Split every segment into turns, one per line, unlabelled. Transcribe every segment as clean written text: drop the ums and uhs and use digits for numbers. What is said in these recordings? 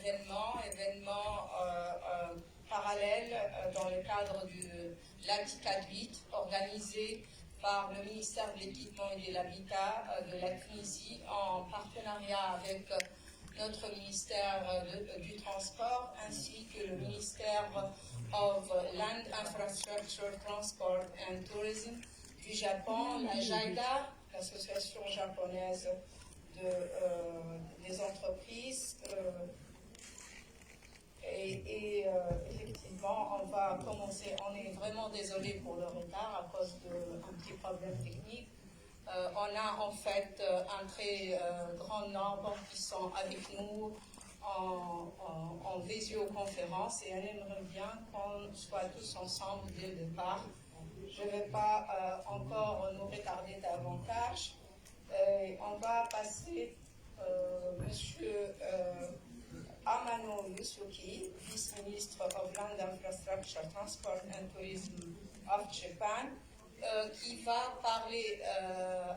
événement parallèle dans le cadre de la Tickad 8, organisé par le ministère de l'Équipement et de l'Habitat de la Tunisie en partenariat avec notre ministère du Transport ainsi que le ministère of Land Infrastructure, Transport and Tourism du Japon, la JIDA, l'association japonaise des entreprises. Effectivement, on va commencer. On est vraiment désolé pour le retard à cause d'un petit problème technique. On a en fait un très grand nombre qui sont avec nous en visioconférence et on aimerait bien qu'on soit tous ensemble dès le départ. Je ne vais pas encore nous retarder davantage. On va passer Monsieur Amano Yusuki, vice-ministre of Land Infrastructure, Transport and Tourism of Japan, qui va parler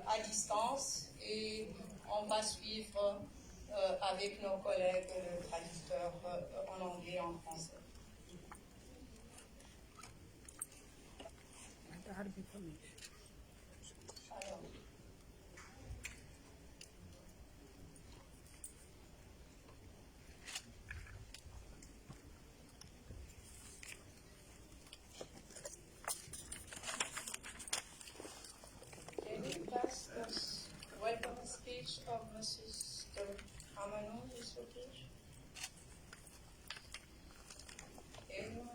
à distance et on va suivre avec nos collègues le traducteur en anglais et en français. Alors, welcome speech of Mrs. Amano Yusuki. Anyone?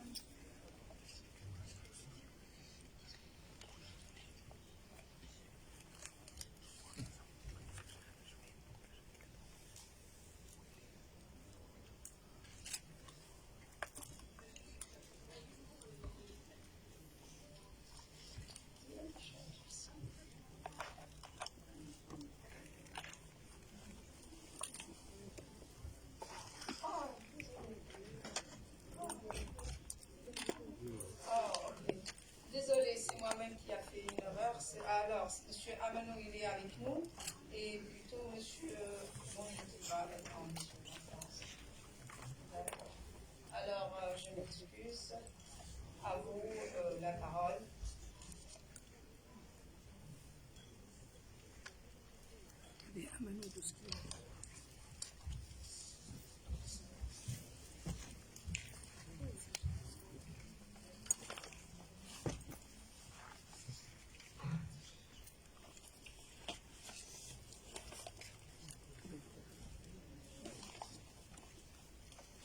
Désolé, c'est moi-même qui a fait une erreur. Alors, Monsieur Amano, il est avec nous, et plutôt Monsieur... bon, je ne sais pas maintenant, Monsieur Conférence. D'accord. Alors, je m'excuse. À vous la parole.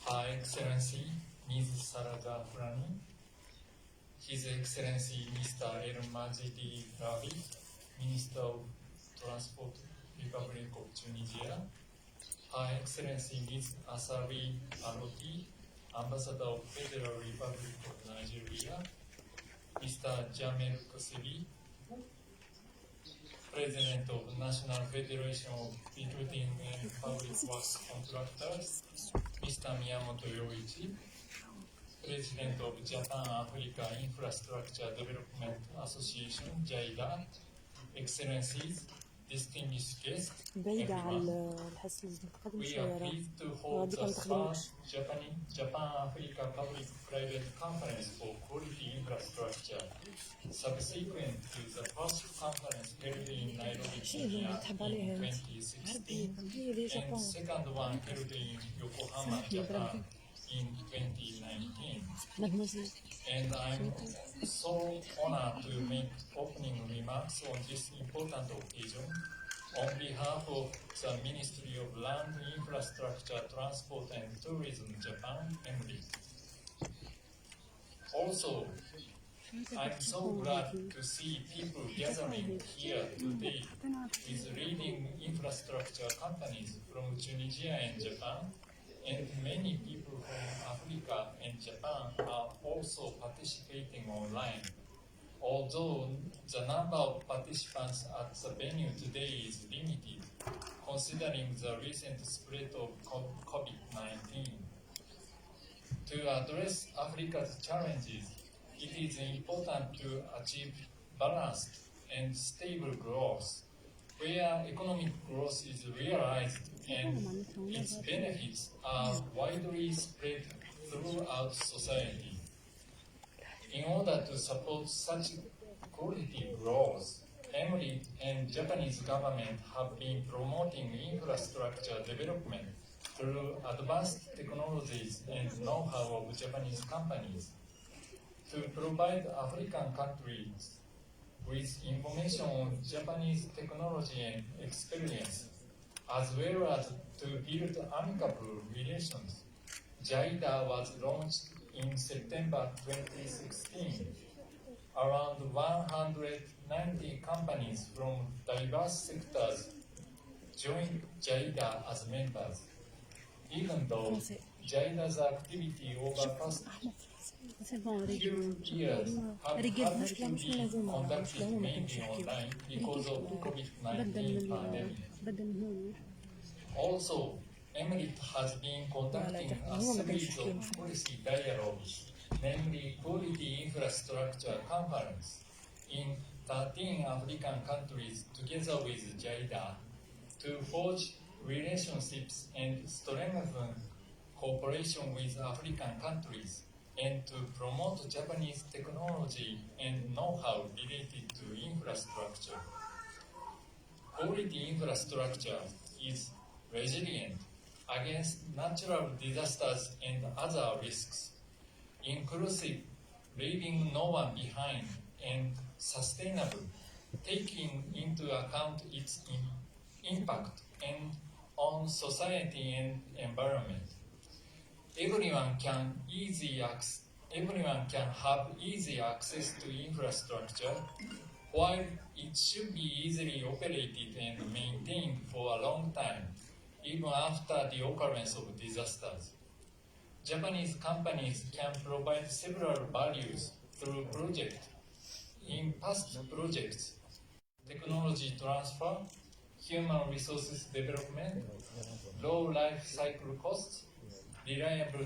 Her Excellency Ms. Sarada Fulani, His Excellency Mr. El Majidi Rabi, Minister of Transport, Republic of Tunisia, Her Excellency Ms. Asabi Aloti, Ambassador of Federal Republic of Nigeria, Mr. Jamel Kosebi, President of National Federation of Building and Public Works Contractors, Mr. Miyamoto Yoichi, President of Japan Africa Infrastructure Development Association, JIDA, Excellencies, distinguished guests, everyone. We are pleased to hold the first Japan-Africa Public-Private Conference for Quality Infrastructure, subsequent to the first conference held in Nairobi, Kenya in 2016, and second one held in Yokohama, Japan in 2019. And I'm so honored to make opening remarks on this important occasion on behalf of the Ministry of Land, Infrastructure, Transport and Tourism, Japan, MD. Also, I'm so glad to see people gathering here today with leading infrastructure companies from Tunisia and Japan, and many people from Africa and Japan are also participating online. Although the number of participants at the venue today is limited, considering the recent spread of COVID-19. To address Africa's challenges, it is important to achieve balanced and stable growth where economic growth is realized and its benefits are widely spread throughout society. In order to support such quality growth, Emily and Japanese government have been promoting infrastructure development through advanced technologies and know-how of Japanese companies to provide African countries with information on Japanese technology and experience, as well as to build amicable relations. JIDA was launched in September 2016. Around 190 companies from diverse sectors joined JIDA as members. Even though JIDA's activity over past few years have had to be conducted mainly online because of COVID-19 pandemic. Also, Emily has been conducting a series of policy dialogues, namely Quality Infrastructure Conference, in 13 African countries together with JIDA to forge relationships and strengthen cooperation with African countries and to promote Japanese technology and know-how related to infrastructure. Quality infrastructure is resilient against natural disasters and other risks, inclusive, leaving no one behind, and sustainable, taking into account its impact on society and environment. Everyone can have easy access to infrastructure, while it should be easily operated and maintained for a long time, even after the occurrence of disasters. Japanese companies can provide several values through projects. In past projects, technology transfer, human resources development, low life cycle costs, reliable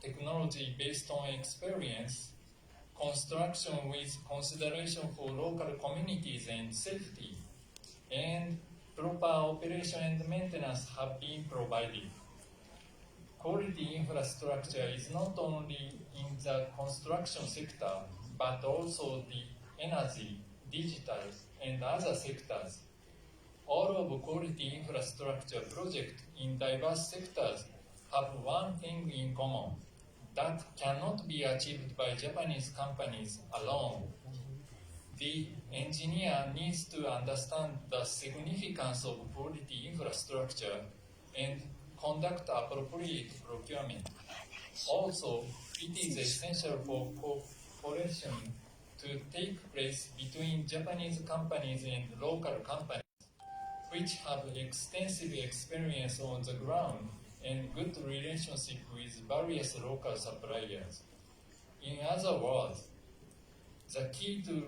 technology based on experience, construction with consideration for local communities and safety, and proper operation and maintenance have been provided. Quality infrastructure is not only in the construction sector, but also the energy, digital, and other sectors. All of quality infrastructure projects in diverse sectors have one thing in common that cannot be achieved by Japanese companies alone. The engineer needs to understand the significance of quality infrastructure and conduct appropriate procurement. Also, it is essential for cooperation to take place between Japanese companies and local companies, which have extensive experience on the ground and good relationship with various local suppliers. In other words, the key to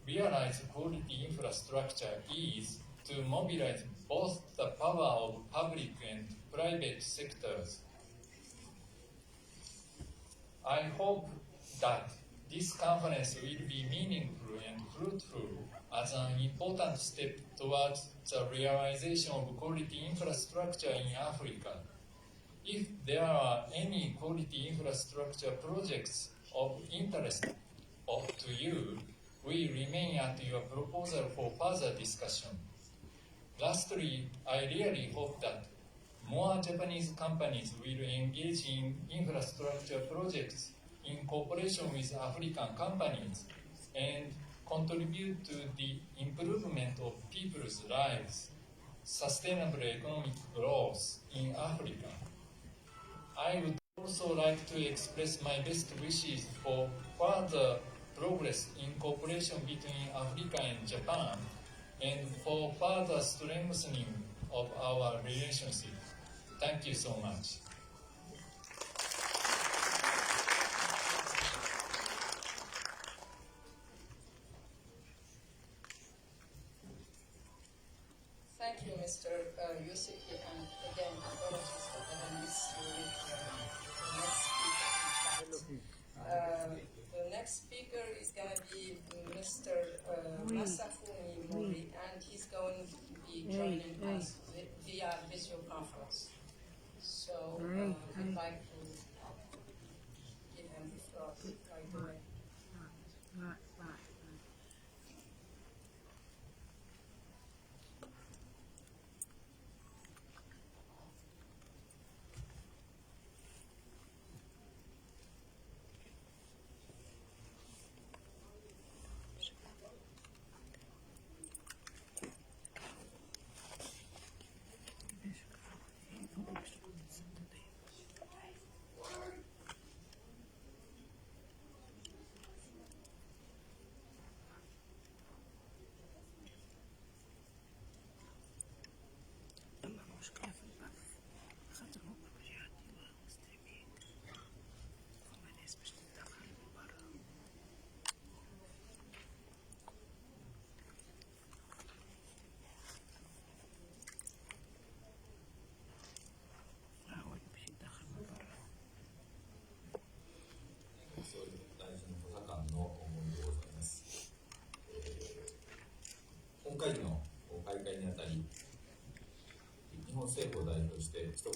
realize quality infrastructure is to mobilize both the power of public and private sectors. I hope that this conference will be meaningful and fruitful as an important step towards the realization of quality infrastructure in Africa. If there are any quality infrastructure projects of interest to you, we remain at your proposal for further discussion. Lastly, I really hope that more Japanese companies will engage in infrastructure projects in cooperation with African companies and contribute to the improvement of people's lives, sustainable economic growth in Africa. I would also like to express my best wishes for further progress in cooperation between Africa and Japan and for further strengthening of our relationship. Thank you so much.
Thank you, Mr. Yusufi, and again, apologies for having missed you. The next speaker is going to be Mr. Masafumi Mori, and he's going would like to give him the floor right away.
Right.
本会議の開会にあたり、日本政府を代表して一言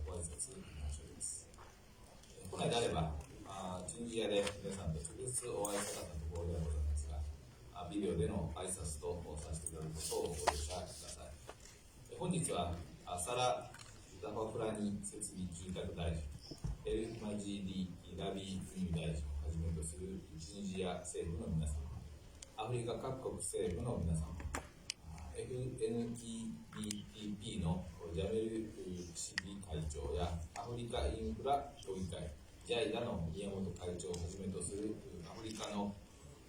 ご挨拶申し上げます。本来であれば、チュニジアで皆さんと直接お会いしたかったところではございますが、ビデオでの挨拶とさせていただくことをご了承ください。本日はサラ・ザファフラニ設備住宅大臣、エル・マジーディ・ラビー・国大臣をはじめとするチュニジア政府の皆様、アフリカ各国政府の皆様、FNEDP のジャメル市議会長やアフリカインフラ協議会、JIDA の宮本会長をはじめとするアフリカの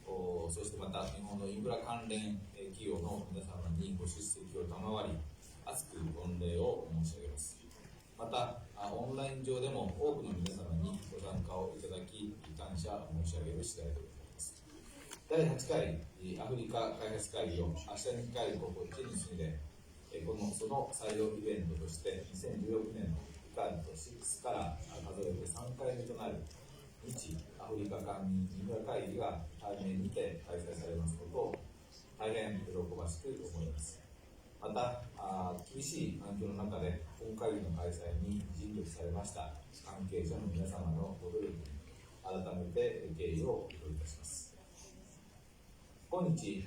そしてまた日本のインフラ関連企業の皆様にご出席を賜り、厚く御礼を申し上げます。また、オンライン上でも多くの皆様にご参加をいただき、感謝申し上げる次第でございます。第8回アフリカ開発会議を明日に控えるココ1にすみで、その採用イベントとして2016年のティカード6から数えて3回目となる日アフリカ官民インフラ会議が対面にて開催されますことを大変喜ばしく思います。また、厳しい環境の中で本会議の開催に尽力されました関係者の皆様のご努力に改めて敬意を表いたします。今日、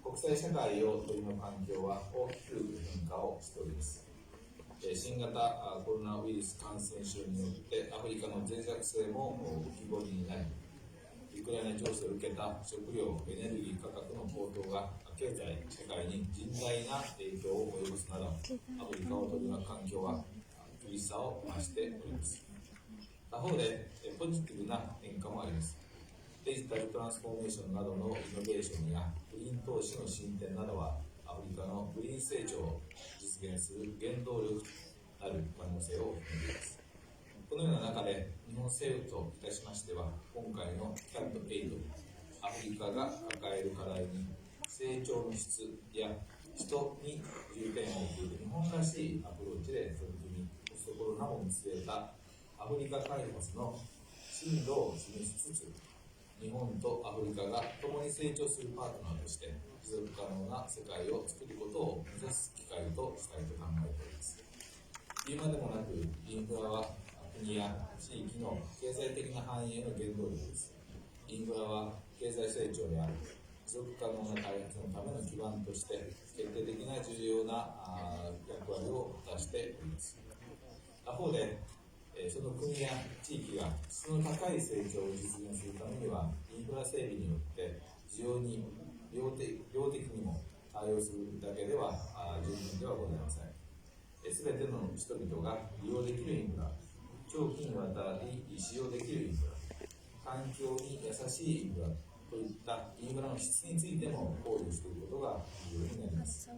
国際社会を取り巻く環境は大きく変化をしております。新型コロナウイルス感染症によってアフリカの脆弱性も浮き彫りになり、ウクライナ情勢を受けた食料・エネルギー価格の高騰が経済・社会に甚大な影響を及ぼすなど、アフリカを取り巻く環境は厳しさを増しております。他方で、ポジティブな変化もあります。デジタルトランスフォーメーションなどのイノベーションやグリーン投資の進展などはアフリカのグリーン成長を実現する原動力となる可能性を含んでいます。このような中で日本政府といたしましては、今回のキャット8、アフリカが抱える課題に成長の質や人に重点を置く日本らしいアプローチで取り組み、ポストコロナを見据えたアフリカ開発の進路を示しつつ、日本とアフリカが共に成長するパートナーとして持続可能な世界を作ることを目指す機会としたいと考えております。言うまでもなく、インフラは国や地域の経済的な繁栄の原動力です。インフラは経済成長や持続可能な開発のための基盤として決定的な重要な役割を果たしております。他方で、その国や地域が質の高い成長を実現するためには、インフラ整備によって需要に量的にも対応するだけでは十分ではございません。すべての人々が利用できるインフラ、長期にわたり使用できるインフラ、環境に優しいインフラといったインフラの質についても考慮していくことが重要になります。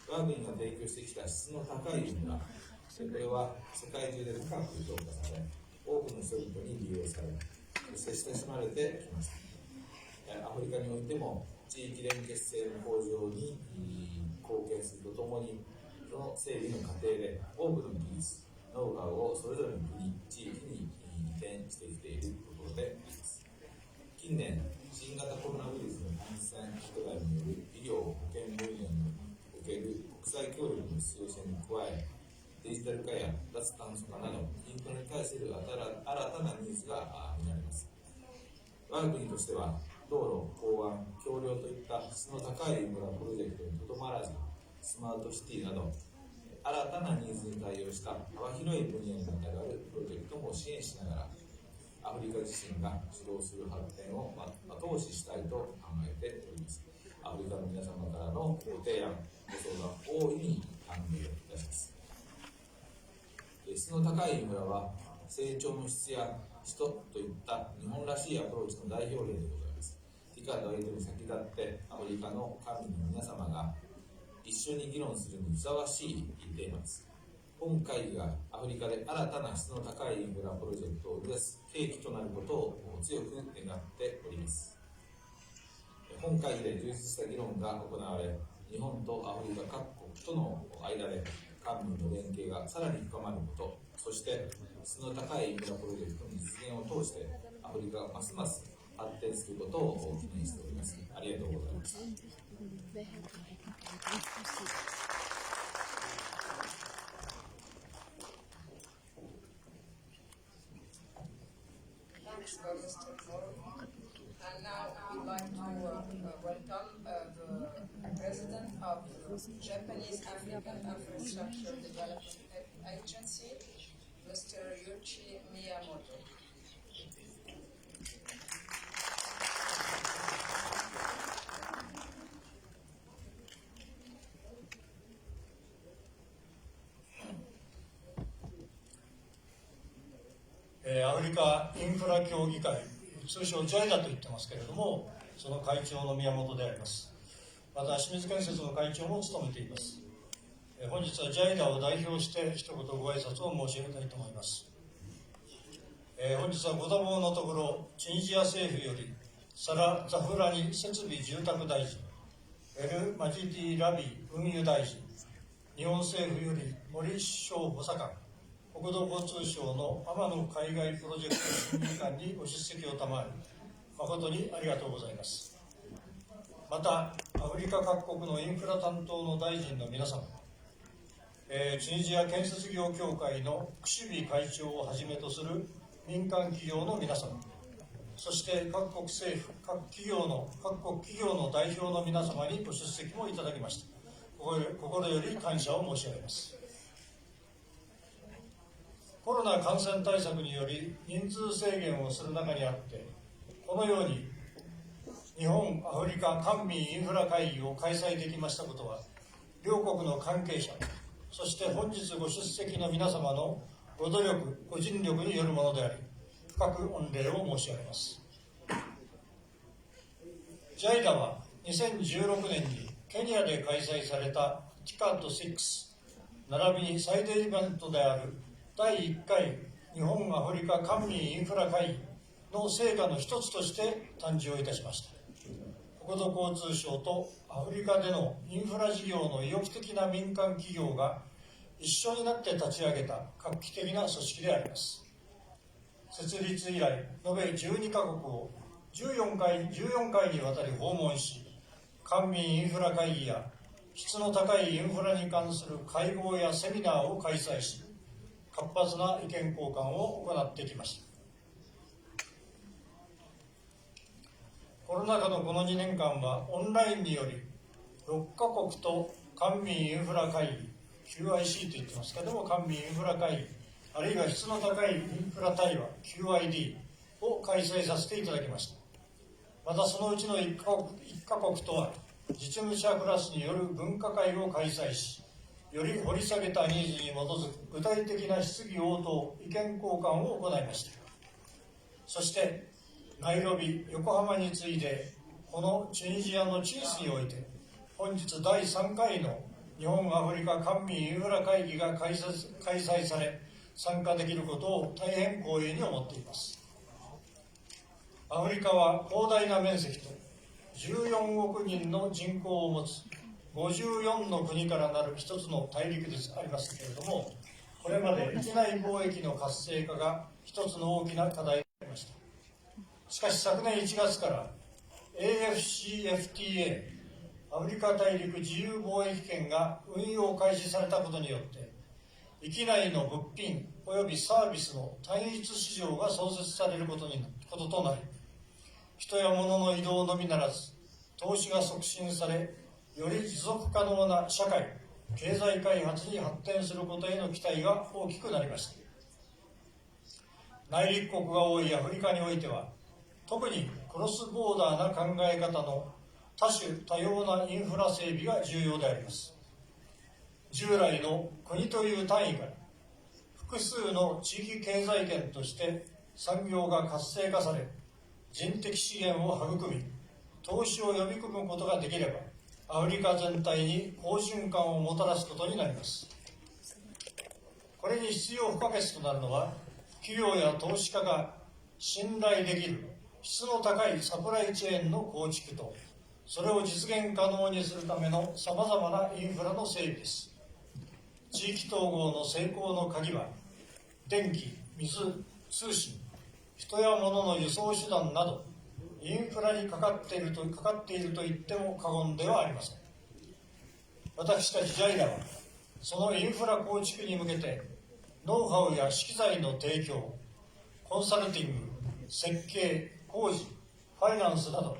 我が国が提供してきた質の高いインフラ、これは世界中で高く評価され、多くの人々に利用され、そして親しまれてきました。アフリカにおいても地域連結性の向上に貢献するとともに、その整備の過程で多くの技術、ノウハウをそれぞれの国、地域に移転してきているところであります。近年、新型コロナウイルスの感染拡大による医療・保健分野における国際協力の必要性に加え、デジタル化や脱炭素化などインフラにせる新たなニーズが見られます。我が国としては、道路、港湾、橋梁といった質の高いインフラプロジェクトにとどまらず、スマートシティなど、新たなニーズに対応した幅広い分野にまたがるプロジェクトも支援しながら、アフリカ自身が主導する発展を後押ししたいと考えております。アフリカの皆様からのご提案、ご相談、大いに歓迎いたします。質の高いインフラは、成長の質や人といった日本らしいアプローチの代表例でございます。ティカード8に先立ってアフリカの官民の皆様が一緒に議論するにふさわしいテーマです。本会議がアフリカで新たな質の高いインフラプロジェクトを生み出す契機となることを強く願っております。本会議で充実した議論が行われ、日本とアフリカ各国との間で官民の連携がさらに深まること、そして質の高いインフラプロジェクトの実現を通してアフリカがますます発展することを記念しております。ありがとうございました。
Thanks, Mr. Moro. And now we'd like to welcome the president of the Japanese African Infrastructure Development Agency, Mr. Yuichi Miyamoto.
アフリカインフラ協議会、通称 JIDA と言ってますけれども、その会長の宮本であります。また清水建設の会長も務めています。本日は JIDA を代表して一言ご挨拶を申し上げたいと思います。本日はご多忙のところ、チュニジア政府よりサラ・ザフラニ設備住宅大臣、エル・マジディ・ラビ運輸大臣、日本政府より森翔補佐官、国土交通省の天野海外プロジェクト審議官にご出席を賜り、誠にありがとうございます。また、アフリカ各国のインフラ担当の大臣の皆様、チュニジア建設業協会のクシビ会長をはじめとする民間企業の皆様、そして各国政府、各国企業の代表の皆様にご出席もいただきました。心より感謝を申し上げます。コロナ感染対策により人数制限をする中にあって、このように日本アフリカ官民インフラ会議を開催できましたことは、両国の関係者、そして本日ご出席の皆様のご努力、ご尽力によるものであり、深く御礼を申し上げます。JIDA は2016年にケニアで開催されたティカッド6、並びに最大イベントである第1回日本アフリカ官民インフラ会議の成果の一つとして誕生いたしました。国土交通省とアフリカでのインフラ事業の意欲的な民間企業が一緒になって立ち上げた画期的な組織であります。設立以来、延べ12カ国を14回にわたり訪問し、官民インフラ会議や質の高いインフラに関する会合やセミナーを開催し、活発な意見交換を行ってきました。コロナ禍のこの2年間はオンラインにより6カ国と官民インフラ会議、QIC と言ってますけども、官民インフラ会議、あるいは質の高いインフラ対話、QID を開催させていただきました。またそのうちの1カ国とは、実務者クラスによる分科会を開催し、より掘り下げたニーズに基づく具体的な質疑応答、意見交換を行いました。そして、ナイロビ、横浜に次いで、このチュニジアのチースにおいて、本日第3回の日本アフリカ官民インフラ会議が開催され、参加できることを大変光栄に思っています。アフリカは広大な面積と14億人の人口を持つ54の国からなる一つの大陸でありますけれども、これまで域内貿易の活性化が一つの大きな課題でありました。しかし昨年1月から AFCFTA アフリカ大陸自由貿易圏が運用開始されたことによって、域内の物品及びサービスの単一市場が創設されることとなり、人や物の移動のみならず、投資が促進され、より持続可能な社会、経済開発に発展することへの期待が大きくなりました。内陸国が多いアフリカにおいては、特にクロスボーダーな考え方の多種多様なインフラ整備が重要であります。従来の国という単位から複数の地域経済圏として産業が活性化され、人的資源を育み、投資を呼び込むことができれば、アフリカ全体に好循環をもたらすことになります。これに必要不可欠となるのは、企業や投資家が信頼できる質の高いサプライチェーンの構築と、それを実現可能にするためのさまざまなインフラの整備です。地域統合の成功の鍵は、電気、水、通信、人や物の輸送手段など、インフラにかかっていると言っても過言ではありません。私たちジャイラは、そのインフラ構築に向けて、ノウハウや資機材の提供、コンサルティング、設計、工事、ファイナンスなど、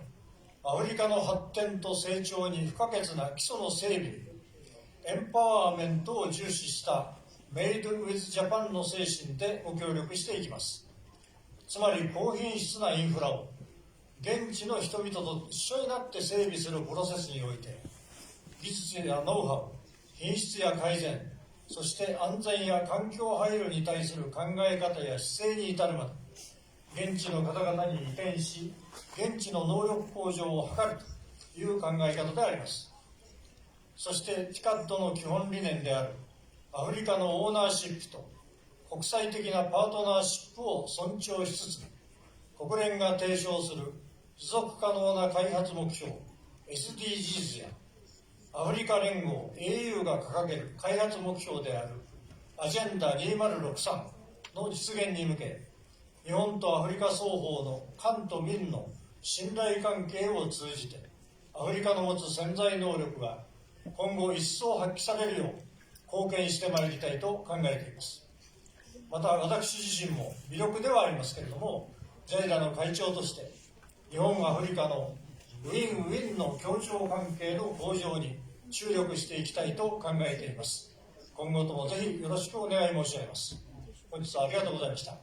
アフリカの発展と成長に不可欠な基礎の整備、エンパワーメントを重視したメイドウィズジャパンの精神でご協力していきます。つまり高品質なインフラを現地の人々と一緒になって整備するプロセスにおいて、技術やノウハウ、品質や改善、そして安全や環境配慮に対する考え方や姿勢に至るまで、現地の方々に移転し、現地の能力向上を図るという考え方であります。そして TICAD の基本理念であるアフリカのオーナーシップと国際的なパートナーシップを尊重しつつ、国連が提唱する持続可能な開発目標 SDGs やアフリカ連合 AU が掲げる開発目標であるアジェンダ2063の実現に向け、日本とアフリカ双方の官と民の信頼関係を通じて、アフリカの持つ潜在能力が今後一層発揮されるよう貢献してまいりたいと考えています。また私自身も微力ではありますけれども、ジャイラの会長として日本アフリカのウィンウィンの協調関係の向上に注力していきたいと考えています。今後ともぜひよろしくお願い申し上げます。本日はありがとうございました。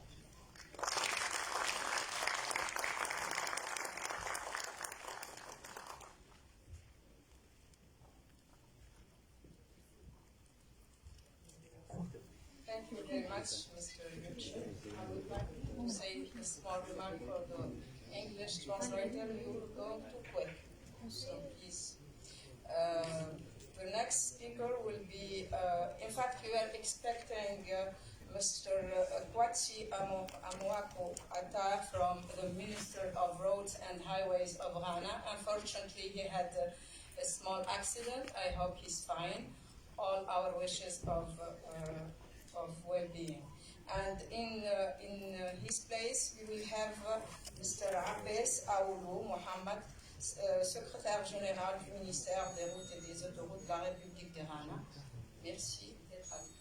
Thank you very much, Mr. Yuchi. I would like to say a small remark for the English translator. You're going too quick, so please. The next speaker will be, in fact, we were expecting Mr. Kwatsi Amwako Atta from the Minister of Roads and Highways of Ghana. Unfortunately, he had a small accident. I hope he's fine. All our wishes of well-being. And in his place, we will have Mr. Abbas Aoulou Mohamed, secrétaire général du ministère des Routes et des Autoroutes de la République du Ghana. Merci d'être avec nous.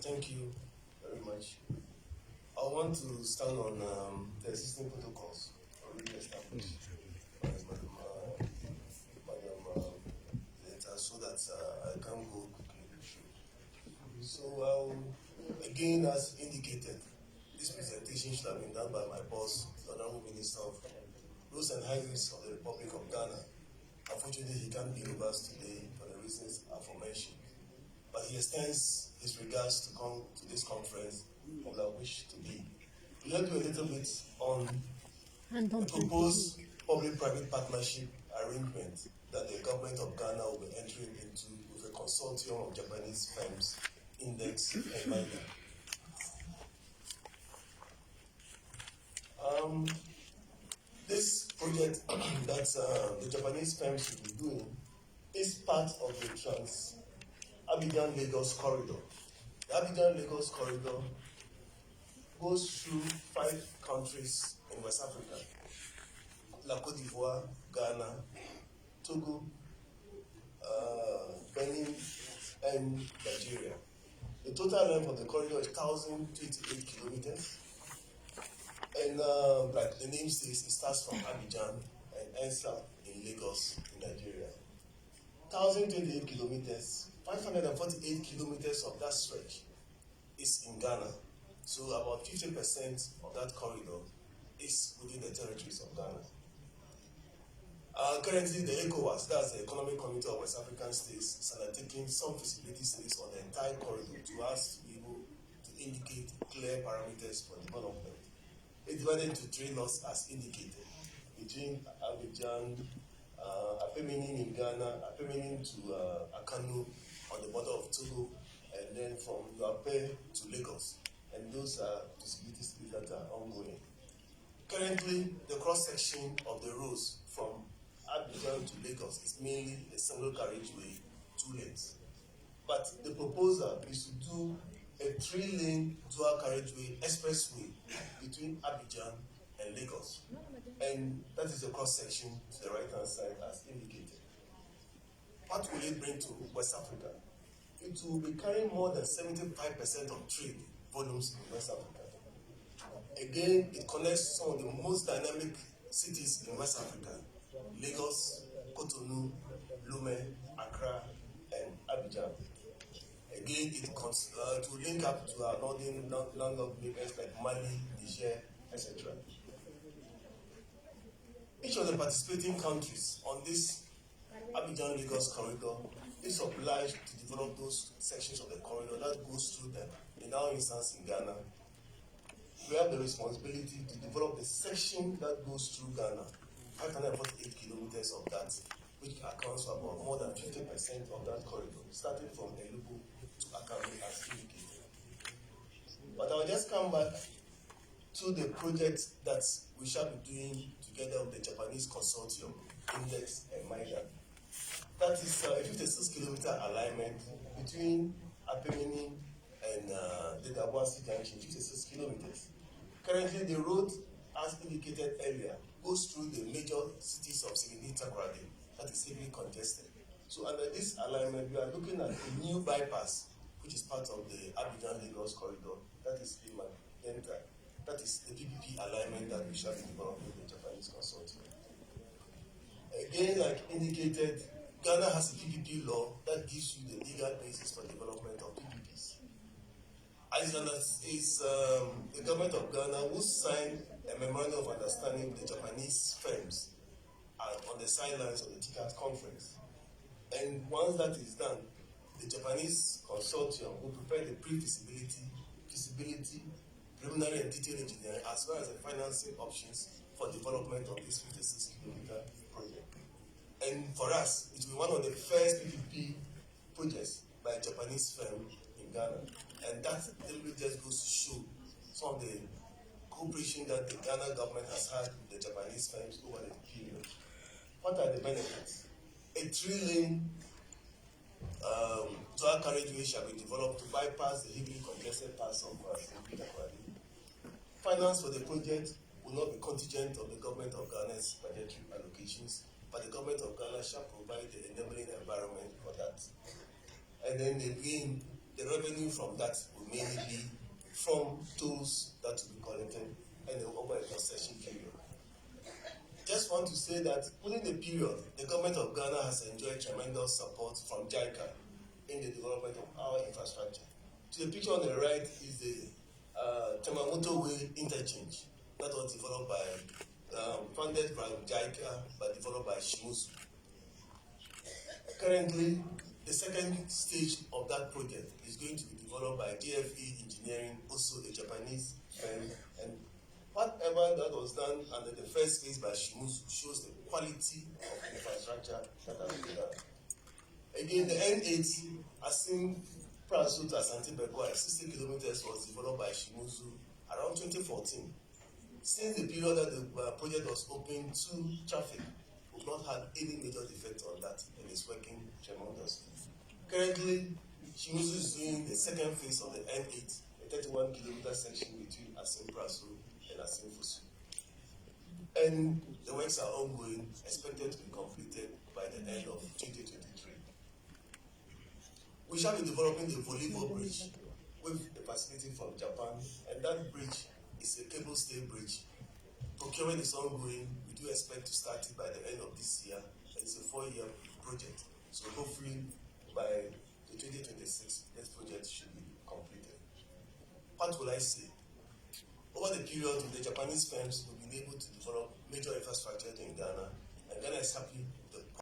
Thank you very much. I want to stand on the existing protocols already established by Madam Zeta, so that I can go quickly through. So, again, as indicated, this presentation should have been done by my boss, the Honorable Minister of Roads and Highways of the Republic of Ghana. Unfortunately, he can't be with us today for the reasons aforementioned. But he extends his regards to come to this conference of that wish to be. We'll do a little bit on the proposed public-private partnership arrangement that the government of Ghana will be entering into with a consortium of Japanese firms, Index and Minor. This project that the Japanese firms will be doing is part of the Trans-Abidjan-Lagos corridor. The Abidjan-Lagos corridor goes through 5 countries in West Africa. La Côte d'Ivoire, Ghana, Togo, Benin, and Nigeria. The total length of the corridor is 1,028 kilometers. And like the name says, it starts from Abidjan and ends up in Lagos, in Nigeria. 1,028 kilometers, 548 kilometers of that stretch is in Ghana. So about 50% of that corridor is within the territories of Ghana. Currently, the ECOWAS, that's the Economic Community of West African States, is undertaking some feasibility studies on the entire corridor to us to be able to indicate clear parameters for development. It's divided into 3 lots as indicated, between Abidjan, Apeminin in Ghana, Apeminin to Akano on the border of Togo, and then from Yape to Lagos. And those are feasibility studies that are ongoing. Currently, the cross-section of the roads from Abidjan to Lagos is mainly a single carriageway, 2 lanes. But the proposal is to do a 3-lane dual carriageway expressway between Abidjan and Lagos. And that is the cross-section to the right-hand side as indicated. What will it bring to West Africa? It will be carrying more than 75% of trade volumes in West Africa. Again, it connects some of the most dynamic cities in West Africa: Lagos, Cotonou, Lomé, Accra, and Abidjan. Again, it will link up to our northern landlocked neighbors like Mali, Niger, etc. Each of the participating countries on this Abidjan-Lagos corridor is obliged to develop those sections of the corridor that goes through them. In our instance, in Ghana, we have the responsibility to develop the section that goes through Ghana, 548 kilometers of that, which accounts for about more than 50% of that corridor, starting from Enugu to Akami as indicated. But I'll just come back to the project that we shall be doing together with the Japanese consortium, Index and MIDA. That is a 56-kilometer alignment between Apeminin and the Dabuasi Junction, 56 kilometers. Currently, the road, as indicated earlier, goes through the major cities of Sigidi Takoradi, that is heavily congested. So under this alignment, we are looking at a new bypass, which is part of the Abidjan-Lagos corridor, that is in Magenta. That is the PPP alignment that we shall be developing with the Japanese consortium. Again, like indicated, Ghana has a PPP law that gives you the legal basis for development of PPPs. As is the government of Ghana who signed a memorandum of understanding with the Japanese firms on the sidelines of the Tiekat conference. And once that is done, the Japanese consortium will prepare the pre-feasibility, feasibility, preliminary and detailed engineering, as well as the financing options for development of this 56-kilometer project. And for us, it will be one of the first PPP projects by a Japanese firm in Ghana. And that really just goes to show some of the cooperation that the Ghana government has had with the Japanese firms over the period. What are the benefits? A 3-lane dual carriageway shall be developed to bypass the heavily congested parts of Takoradi. Finance for the project will not be contingent on the government of Ghana's budgetary allocations, but the government of Ghana shall provide the enabling environment for that. And then again, the revenue from that will mainly be from tolls that will be collected and over a concession period. Just want to say that within the period, the government of Ghana has enjoyed tremendous support from JICA in the development of our infrastructure. To the picture on the right is the Temamoto Way interchange that was developed by, funded by JICA, but developed by Shimuzu. Currently, the second stage of that project is going to be developed by DFE Engineering, also a Japanese firm, and whatever that was done under the first phase by Shimuzu shows the quality of infrastructure that has been done. Again, the N80, Asim Prasuta Santibekwa, 60 kilometers, was developed by Shimuzu around 2014. Since the period that the project was open to traffic, we've not had any major defect on that, and it's working tremendously. Currently, Shimuzu is doing the second phase of the N8, a 31-kilometer section between Asim Prasu and Asim Fusu. and the works are ongoing, expected to be completed by the end of 2023. We shall be developing the volleyball bridge with a facility from Japan, and that bridge is a cable stay bridge. Procurement is ongoing. We do expect to start it by the end of this year. It's a 4-year project, so hopefully by the 2026, this project should be completed. What will I say? Over the period, the Japanese firms have been able to develop major infrastructure in Ghana, and Ghana is happy